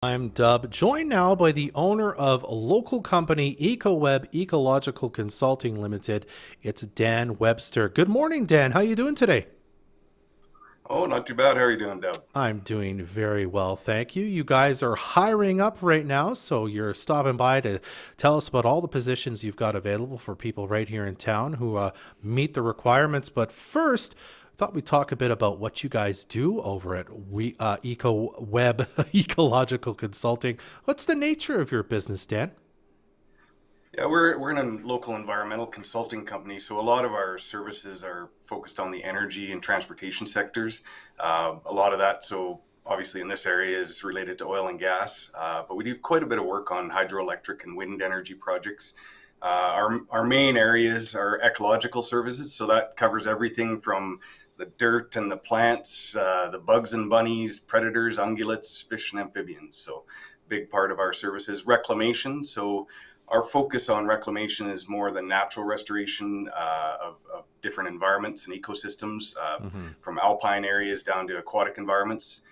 I'm Dub, joined now by the owner of a local company, Eco-Web Ecological Consulting Limited. It's Dan Webster. Good morning, Dan. How you doing today? Oh, not too bad. How are you doing, Deb? I'm doing very well, thank you. You guys are hiring up right now, so you're stopping by to tell us about all the positions you've got available for people right here in town who meet the requirements. But first, I thought we'd talk a bit about what you guys do over at Eco-Web Ecological Consulting. What's the nature of your business, Dan? Yeah, we're in a local environmental consulting company, so a lot of our services are focused on the energy and transportation sectors. A lot of that, so obviously in this area, is related to oil and gas, but we do quite a bit of work on hydroelectric and wind energy projects. Our main areas are ecological services, so that covers everything from the dirt and the plants, the bugs and bunnies, predators, ungulates, fish and amphibians. So big part of our services. Reclamation, so our focus on reclamation is more the natural restoration of different environments and ecosystems, Hmm. from alpine areas down to aquatic environments.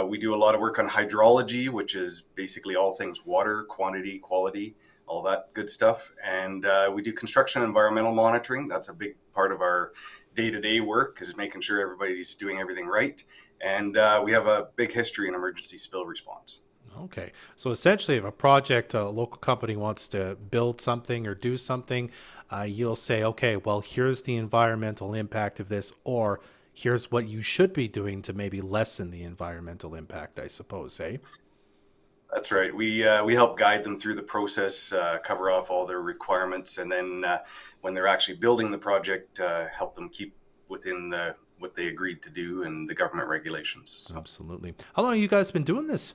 We do a lot of work on hydrology, which is basically all things water, quantity, quality, all that good stuff. And we do construction and environmental monitoring. That's a big part of our day-to-day work, is making sure everybody's doing everything right. And we have a big history in emergency spill response. Okay. So essentially, if a project, a local company wants to build something or do something, you'll say, okay, well, here's the environmental impact of this, or here's what you should be doing to maybe lessen the environmental impact, I suppose, eh? That's right. We help guide them through the process, cover off all their requirements, and then when they're actually building the project, help them keep within what they agreed to do and the government regulations. So, Absolutely. How long have you guys been doing this?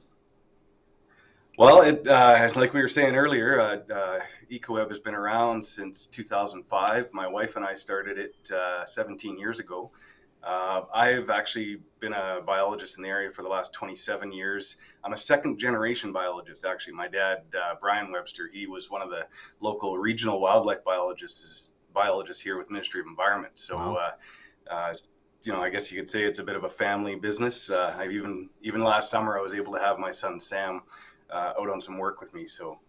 well, like we were saying earlier, EcoWeb has been around since 2005. My wife and I started it 17 years ago. I've actually been a biologist in the area for the last 27 years. I'm a second generation biologist, actually. My dad, Brian Webster, he was one of the local regional wildlife biologists here with Ministry of Environment. So, Wow. uh, I guess you could say it's a bit of a family business. I've even last summer I was able to have my son Sam out on some work with me. So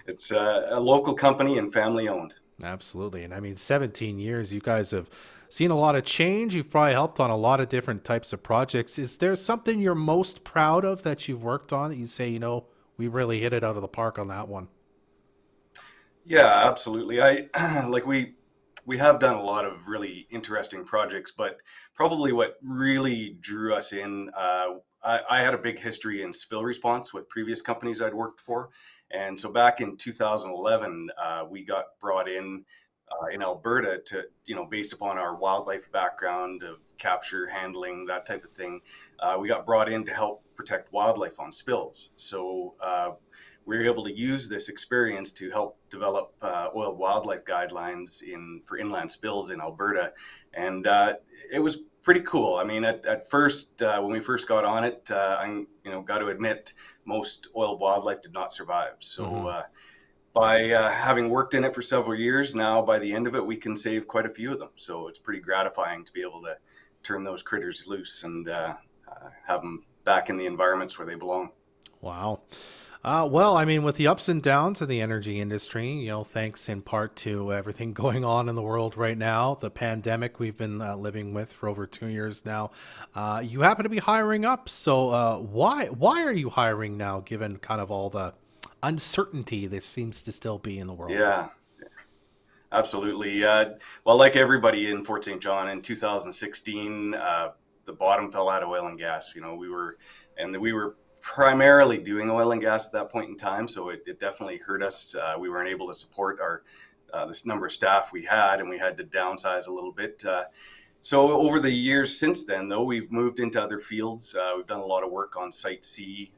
it's a local company and family owned. Absolutely. And I mean, 17 years, you guys have seen a lot of change. You've probably helped on a lot of different types of projects. Is there something you're most proud of that you've worked on that you say, we really hit it out of the park on that one? Yeah, absolutely. I like we have done a lot of really interesting projects, but probably what really drew us in, I had a big history in spill response with previous companies I'd worked for. And so back in 2011, we got brought in Alberta to, based upon our wildlife background of capture, handling, that type of thing, we got brought in to help protect wildlife on spills. So we were able to use this experience to help develop oiled wildlife guidelines for inland spills in Alberta, and it was pretty cool. I mean, at first, when we first got on it, I got to admit, most oiled wildlife did not survive. So Hmm. by having worked in it for several years now, by the end of it, we can save quite a few of them. So it's pretty gratifying to be able to turn those critters loose and have them back in the environments where they belong. Wow. Well, I mean, with the ups and downs of the energy industry, thanks in part to everything going on in the world right now, the pandemic we've been living with for over 2 years now, you happen to be hiring up. So, why are you hiring now, given kind of all the uncertainty there seems to still be in the world? Yeah, absolutely. Well, like everybody in Fort St. John in 2016, the bottom fell out of oil and gas. We were primarily doing oil and gas at that point in time, so it definitely hurt us. We weren't able to support our this number of staff we had, and we had to downsize a little bit. So over the years since then, though, we've moved into other fields. We've done a lot of work on Site C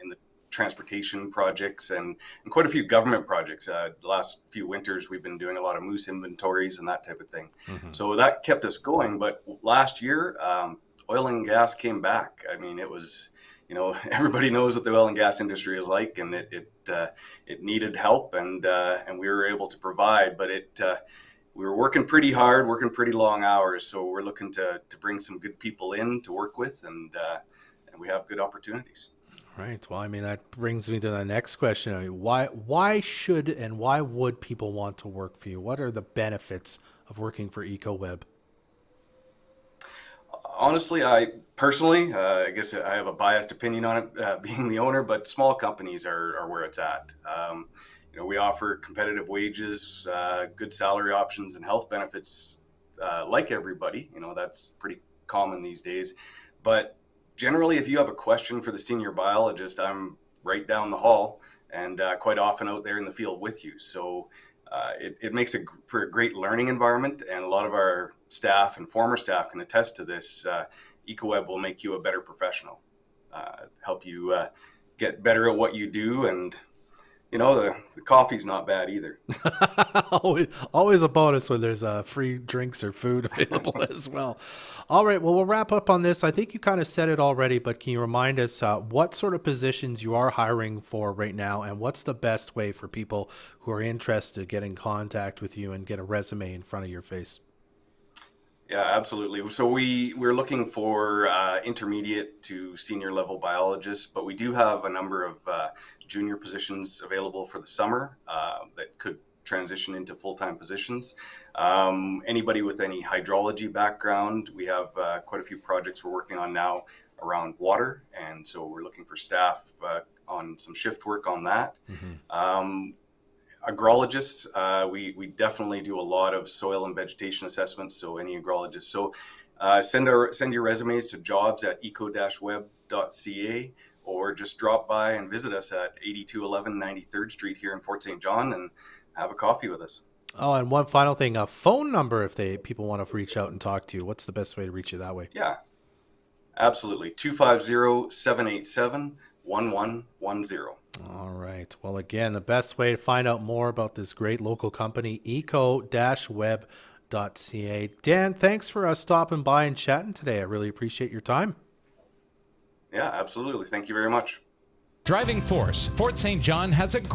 in the transportation projects and quite a few government projects. The last few winters, we've been doing a lot of moose inventories and that type of thing. Hmm. So that kept us going. But last year, oil and gas came back. I mean, it was, everybody knows what the oil and gas industry is like, and it needed help, and we were able to provide. But we were working pretty hard, working pretty long hours. So we're looking to bring some good people in to work with, and we have good opportunities. Right. Well, I mean, that brings me to the next question. I mean, why should and why would people want to work for you? What are the benefits of working for EcoWeb? Honestly, I personally, I guess I have a biased opinion on it, being the owner, but small companies are where it's at. We offer competitive wages, good salary options, and health benefits like everybody. That's pretty common these days. But generally, if you have a question for the senior biologist, I'm right down the hall and quite often out there in the field with you. So it makes it for a great learning environment, and a lot of our staff and former staff can attest to this. EcoWeb will make you a better professional, help you get better at what you do, and the coffee's not bad either. Always a bonus when there's free drinks or food available as well. All right, well, we'll wrap up on this. I think you kind of said it already, but can you remind us what sort of positions you are hiring for right now, and what's the best way for people who are interested to get in contact with you and get a resume in front of your face? Yeah, absolutely. So we're looking for intermediate to senior level biologists, but we do have a number of junior positions available for the summer that could transition into full-time positions. Anybody with any hydrology background, we have quite a few projects we're working on now around water, and so we're looking for staff on some shift work on that. Hmm. Agrologists, we definitely do a lot of soil and vegetation assessments. So any agrologists, so send your resumes to jobs@eco-web.ca, or just drop by and visit us at 8211 93rd Street here in Fort St. John and have a coffee with us. Oh, and one final thing, a phone number if people want to reach out and talk to you. What's the best way to reach you that way? Yeah, absolutely. 250-787-1110. All right. Well, again, the best way to find out more about this great local company, eco-web.ca. Dan, thanks for stopping by and chatting today. I really appreciate your time. Yeah, absolutely. Thank you very much. Driving force, Fort St. John has a